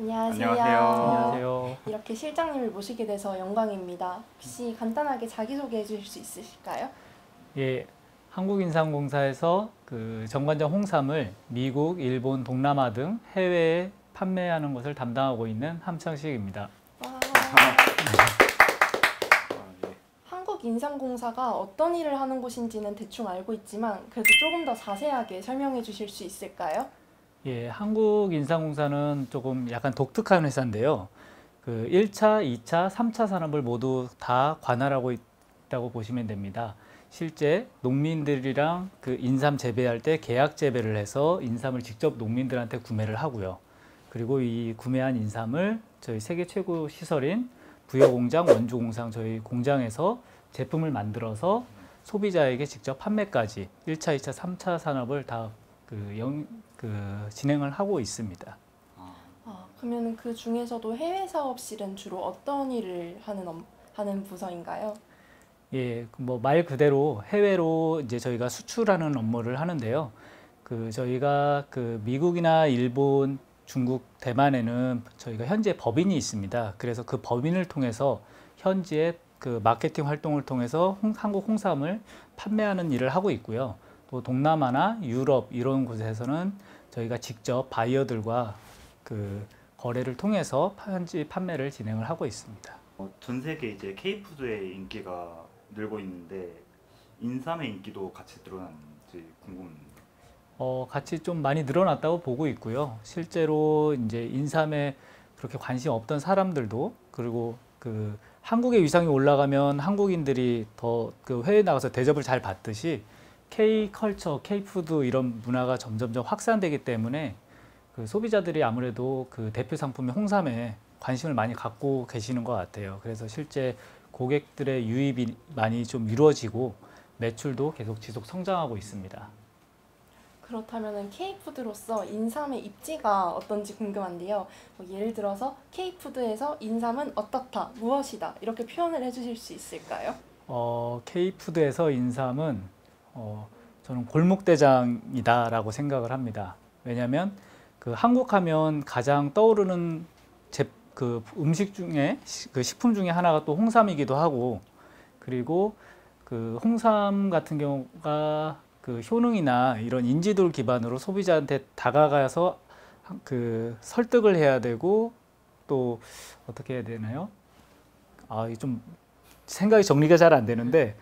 안녕하세요. 안녕하세요. 이렇게 실장님을 모시게 돼서 영광입니다. 혹시 간단하게 자기소개해 주실 수 있으실까요? 예, 한국인삼공사에서 그 정관장 홍삼을 미국, 일본, 동남아 등 해외에 판매하는 것을 담당하고 있는 함창식입니다. 와, 한국인삼공사가 어떤 일을 하는 곳인지는 대충 알고 있지만 그래도 조금 더 자세하게 설명해 주실 수 있을까요? 예, 한국인삼공사는 조금 약간 독특한 회사인데요. 그 1차, 2차, 3차 산업을 모두 다 관할하고 있다고 보시면 됩니다. 실제 농민들이랑 그 인삼 재배할 때 계약 재배를 해서 인삼을 직접 농민들한테 구매를 하고요. 그리고 이 구매한 인삼을 저희 세계 최고 시설인 부여공장, 원주공장 저희 공장에서 제품을 만들어서 소비자에게 직접 판매까지 1차, 2차, 3차 산업을 다 진행을 하고 있습니다. 그러면 그 중에서도 해외 사업실은 주로 어떤 일을 하는 부서인가요? 예, 뭐 말 그대로 해외로 이제 저희가 수출하는 업무를 하는데요. 저희가 미국이나 일본, 중국, 대만에는 저희가 현재 법인이 있습니다. 그래서 그 법인을 통해서 현지의 그 마케팅 활동을 통해서 한국 홍삼을 판매하는 일을 하고 있고요. 또 동남아나 유럽 이런 곳에서는 저희가 직접 바이어들과 그 거래를 통해서 현지 판매를 진행을 하고 있습니다. 전 세계 이제 K푸드의 인기가 늘고 있는데 인삼의 인기도 같이 늘어났는지 궁금합니다. 같이 좀 많이 늘어났다고 보고 있고요. 실제로 이제 인삼에 그렇게 관심 없던 사람들도 그리고 한국의 위상이 올라가면 한국인들이 더 해외에 나가서 대접을 잘 받듯이 K컬처, K푸드 이런 문화가 점점점 확산되기 때문에 소비자들이 아무래도 대표 상품의 홍삼에 관심을 많이 갖고 계시는 것 같아요. 그래서 실제 고객들의 유입이 많이 좀 이루어지고 매출도 계속 지속 성장하고 있습니다. 그렇다면 K푸드로서 인삼의 입지가 어떤지 궁금한데요. 예를 들어서 K푸드에서 인삼은 어떻다, 무엇이다 이렇게 표현을 해주실 수 있을까요? K푸드에서 인삼은 저는 골목대장이다라고 생각을 합니다. 왜냐하면 한국 하면 가장 떠오르는 음식 중에 식품 중에 하나가 또 홍삼이기도 하고, 그리고 홍삼 같은 경우가 효능이나 이런 인지도를 기반으로 소비자한테 다가가서 설득을 해야 되고, 또 어떻게 해야 되나요? 좀 생각이 정리가 잘 안 되는데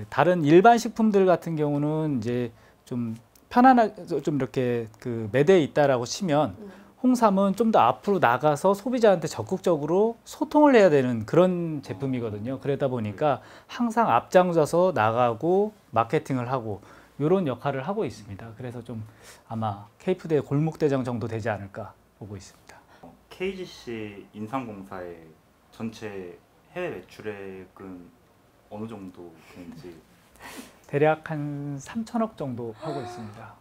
다른 일반 식품들 같은 경우는 이제 좀 편안하게 좀 이렇게 매대에 있다라고 치면 홍삼은 좀 더 앞으로 나가서 소비자한테 적극적으로 소통을 해야 되는 그런 제품이거든요. 그러다 보니까 항상 앞장서서 나가고 마케팅을 하고 이런 역할을 하고 있습니다. 그래서 좀 아마 K푸드의 골목대장 정도 되지 않을까 보고 있습니다. KGC 인삼공사의 전체 해외 매출액은 어느 정도 되는지? 대략 한 3천억 정도 하고 있습니다.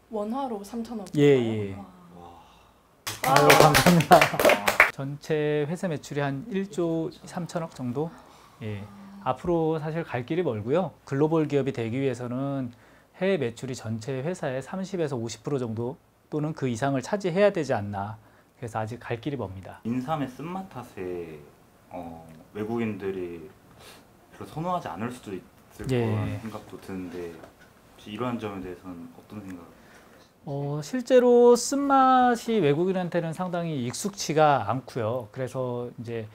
원화로 3,000원. 예. 아유, 감사합니다. 전체 회사 매출이 한 1조 3천억 정도? 예. 앞으로 사실 갈 길이 멀고요. 글로벌 기업이 되기 위해서는 해외 매출이 전체 회사의 30에서 50% 정도 또는 그 이상을 차지해야 되지 않나. 그래서 아직 갈 길이 멉니다. 인삼의 쓴맛 탓에 외국인들이 별로 선호하지 않을 수도 있을 거라는 생각도 드는데 혹시 이러한 점에 대해서는 어떤 생각? 실제로 쓴맛이 외국인한테는 상당히 익숙치가 않고요. 그래서 이제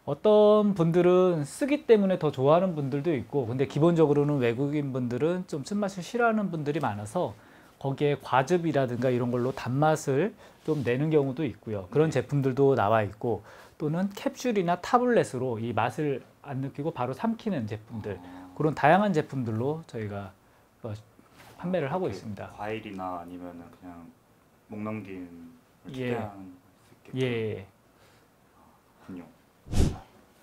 어떤 분들은 쓰기 때문에 더 좋아하는 분들도 있고, 근데 기본적으로는 외국인 분들은 좀 쓴맛을 싫어하는 분들이 많아서 거기에 과즙이라든가 이런 걸로 단맛을 좀 내는 경우도 있고요. 그런 제품들도 나와 있고, 또는 캡슐이나 타블렛으로 이 맛을 안 느끼고 바로 삼키는 제품들, 그런 다양한 제품들로 저희가 판매를 하고 있습니다. 과일이나 아니면 그냥 목 넘김을 최대한 수 있게끔. 예. 군요.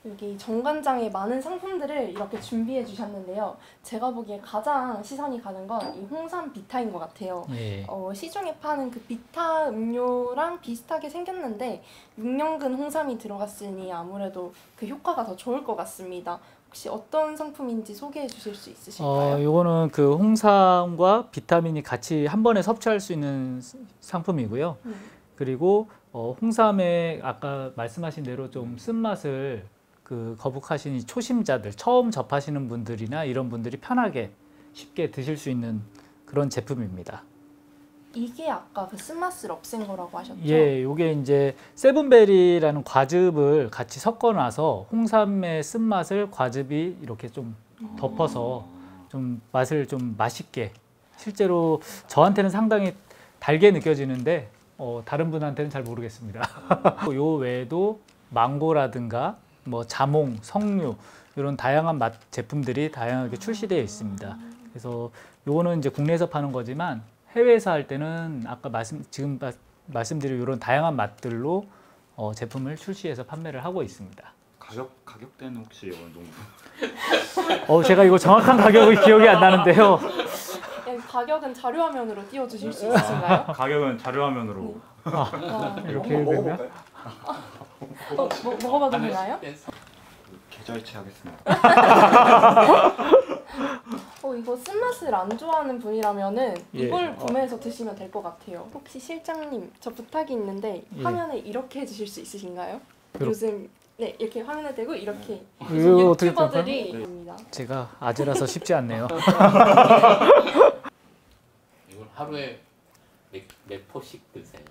여기 정관장에 많은 상품들을 이렇게 준비해 주셨는데요. 제가 보기에 가장 시선이 가는 건 이 홍삼 비타인 것 같아요. 예. 시중에 파는 비타 음료랑 비슷하게 생겼는데 6년근 홍삼이 들어갔으니 아무래도 효과가 더 좋을 것 같습니다. 혹시 어떤 상품인지 소개해 주실 수 있으실까요? 요거는 그 홍삼과 비타민이 같이 한 번에 섭취할 수 있는 상품이고요. 그리고 홍삼에 아까 말씀하신 대로 좀 쓴맛을 그 거북하신 이 초심자들, 처음 접하시는 분들이나 이런 분들이 편하게 쉽게 드실 수 있는 그런 제품입니다. 이게 아까 그 쓴맛을 없앤 거라고 하셨죠? 예, 요게 이제 세븐베리라는 과즙을 같이 섞어놔서 홍삼의 쓴맛을 과즙이 이렇게 좀 덮어서 좀 맛을 좀 맛있게, 실제로 저한테는 상당히 달게 느껴지는데 다른 분한테는 잘 모르겠습니다. 요 외에도 망고라든가 뭐 자몽, 석류 이런 다양한 맛 제품들이 다양하게 출시되어 있습니다. 그래서 요거는 이제 국내에서 파는 거지만 해외에서 할 때는 아까 지금 말씀드린 이런 다양한 맛들로 제품을 출시해서 판매를 하고 있습니다. 가격대는 혹시 어느 정도? 제가 이거 정확한 가격이 기억이 안 나는데요. 가격은 자료화면으로 띄워주실 수 있으신가요? 가격은 자료화면으로. 이렇게 되면 먹어봐도 되나요? 계좌이체 하겠습니다. 이거 쓴맛을 안 좋아하는 분이라면은 예. 이걸 구매해서 드시면 될 것 같아요. 혹시 실장님, 저 부탁이 있는데 예. 화면에 이렇게 해주실 수 있으신가요? 요즘 네 이렇게 화면에 대고 이렇게 이거 어떻게 유튜버들이 있습니다. 제가 아재라서 쉽지 않네요. 이걸 하루에 몇 포씩 드세요?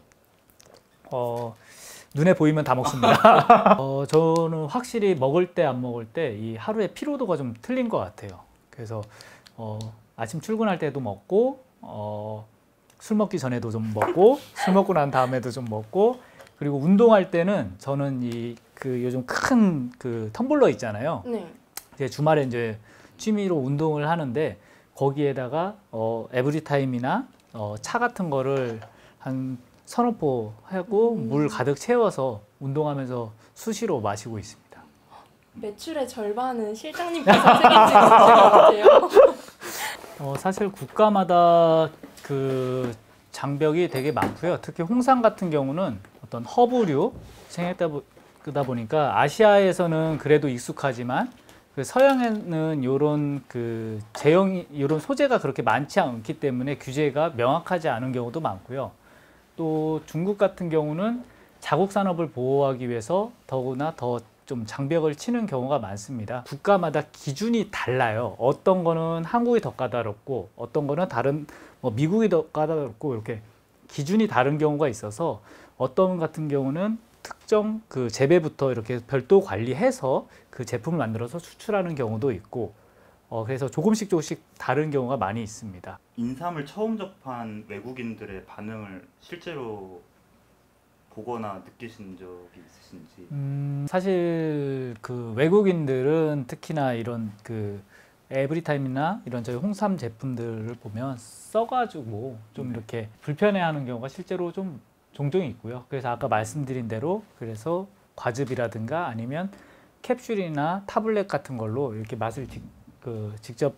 눈에 보이면 다 먹습니다. 저는 확실히 먹을 때 안 먹을 때 이 하루의 피로도가 좀 틀린 것 같아요. 그래서 아침 출근할 때도 먹고 술 먹기 전에도 좀 먹고 술 먹고 난 다음에도 좀 먹고, 그리고 운동할 때는 저는 그 요즘 큰 그 텀블러 있잖아요. 네. 이제 주말에 이제 취미로 운동을 하는데 거기에다가 에브리타임이나 차 같은 거를 한 서너 포 하고 물 가득 채워서 운동하면서 수시로 마시고 있습니다. 매출의 절반은 실장님께서 책임지고 계신 것 같아요. 사실 국가마다 그 장벽이 되게 많고요. 특히 홍삼 같은 경우는 어떤 허브류 생각다 보니까 아시아에서는 그래도 익숙하지만 그 서양에는 이런 그 이런 소재가 그렇게 많지 않기 때문에 규제가 명확하지 않은 경우도 많고요. 또 중국 같은 경우는 자국 산업을 보호하기 위해서 더구나 더 좀 장벽을 치는 경우가 많습니다. 국가마다 기준이 달라요. 어떤 거는 한국이 더 까다롭고 어떤 거는 다른 미국이 더 까다롭고 이렇게 기준이 다른 경우가 있어서 어떤 같은 경우는 특정 그 재배부터 이렇게 별도 관리해서 그 제품을 만들어서 수출하는 경우도 있고 그래서 조금씩 다른 경우가 많이 있습니다. 인삼을 처음 접한 외국인들의 반응을 실제로 보거나 느끼신 적이 있으신지? 사실 그 외국인들은 특히나 이런 그 에브리타임이나 이런 저희 홍삼 제품들을 보면 써가지고 좀 이렇게 불편해하는 경우가 실제로 좀 종종 있고요. 그래서 아까 말씀드린 대로 그래서 과즙이라든가 아니면 캡슐이나 타블렛 같은 걸로 이렇게 맛을 직접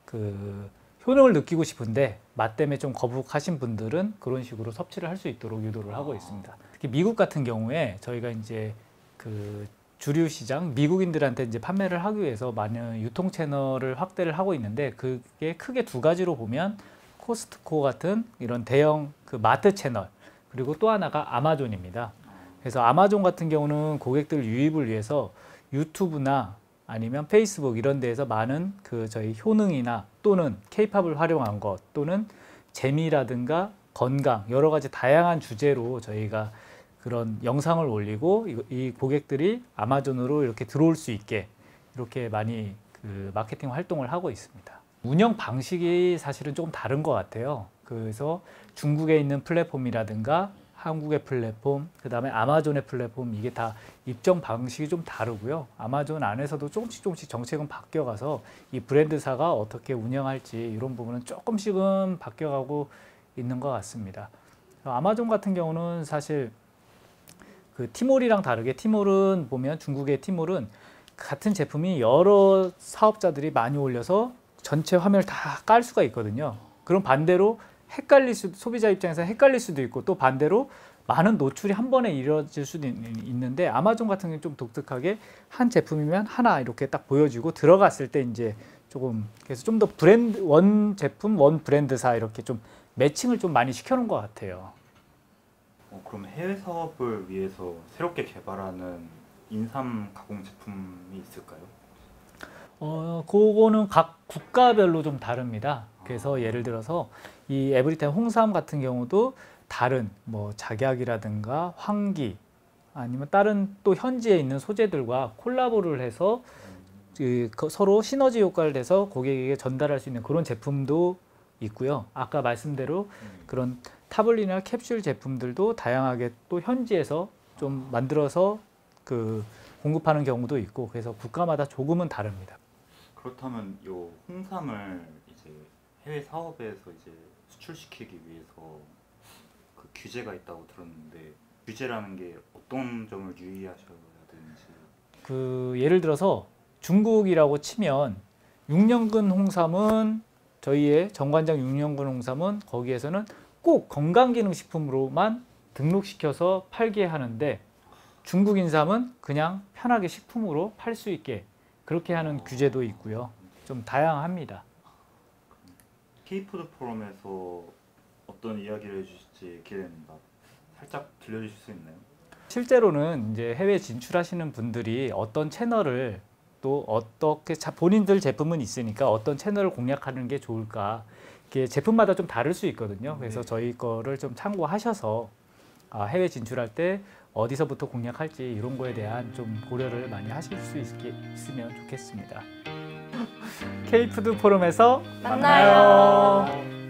그 효능을 느끼고 싶은데 맛 때문에 좀 거북하신 분들은 그런 식으로 섭취를 할 수 있도록 유도를 하고 있습니다. 특히 미국 같은 경우에 저희가 이제 그 주류 시장 미국인들한테 이제 판매를 하기 위해서 많은 유통 채널을 확대를 하고 있는데 그게 크게 두 가지로 보면 코스트코 같은 이런 대형 그 마트 채널, 그리고 또 하나가 아마존입니다. 그래서 아마존 같은 경우는 고객들 유입을 위해서 유튜브나 아니면 페이스북 이런 데에서 많은 그 저희 효능이나 또는 케이팝을 활용한 것 또는 재미라든가 건강 여러 가지 다양한 주제로 저희가 그런 영상을 올리고 이 고객들이 아마존으로 이렇게 들어올 수 있게 이렇게 많이 그 마케팅 활동을 하고 있습니다. 운영 방식이 사실은 조금 다른 것 같아요. 그래서 중국에 있는 플랫폼이라든가 한국의 플랫폼, 그 다음에 아마존의 플랫폼, 이게 다 입점 방식이 좀 다르고요. 아마존 안에서도 조금씩 정책은 바뀌어가서 이 브랜드사가 어떻게 운영할지 이런 부분은 조금씩은 바뀌어가고 있는 것 같습니다. 아마존 같은 경우는 사실 그 티몰이랑 다르게 티몰은 보면 중국의 티몰은 같은 제품이 여러 사업자들이 많이 올려서 전체 화면을 다 깔 수가 있거든요. 그럼 반대로 소비자 입장에서 헷갈릴 수도 있고 또 반대로 많은 노출이 한 번에 이루어질 수도 있는데 아마존 같은 경우는 좀 독특하게 한 제품이면 하나 이렇게 딱 보여지고 들어갔을 때 이제 조금 그래서 좀 더 브랜드 원 제품 원 브랜드사 이렇게 좀 매칭을 좀 많이 시켜놓은 것 같아요. 그럼 해외 사업을 위해서 새롭게 개발하는 인삼 가공 제품이 있을까요? 그거는 각 국가별로 좀 다릅니다. 그래서 예를 들어서 이 에브리타임 홍삼 같은 경우도 다른 뭐 작약이라든가 황기 아니면 다른 또 현지에 있는 소재들과 콜라보를 해서 서로 시너지 효과를 내서 고객에게 전달할 수 있는 그런 제품도 있고요. 아까 말씀대로 그런 타블릿이나 캡슐 제품들도 다양하게 또 현지에서 좀 만들어서 그 공급하는 경우도 있고 그래서 국가마다 조금은 다릅니다. 그렇다면 이 홍삼을 이제 해외 사업에서 이제 수출시키기 위해서 그 규제가 있다고 들었는데 규제라는 게 어떤 점을 유의하셔야 되는지. 그 예를 들어서 중국이라고 치면 6년근 홍삼은 저희의 정관장 6년근 홍삼은 거기에서는 꼭 건강기능식품으로만 등록시켜서 팔게 하는데 중국 인삼은 그냥 편하게 식품으로 팔 수 있게 그렇게 하는 규제도 있고요. 좀 다양합니다. K푸드 포럼에서 어떤 이야기를 해주실지 기대됩니다. 살짝 들려주실 수 있나요? 실제로는 이제 해외 진출하시는 분들이 어떤 채널을 또 어떻게 본인들 제품은 있으니까 어떤 채널을 공략하는 게 좋을까 이게 제품마다 좀 다를 수 있거든요. 그래서 저희 거를 좀 참고하셔서 해외 진출할 때 어디서부터 공략할지 이런 거에 대한 좀 고려를 많이 하실 수 있으면 좋겠습니다. K푸드 포럼에서 만나요. 만나요.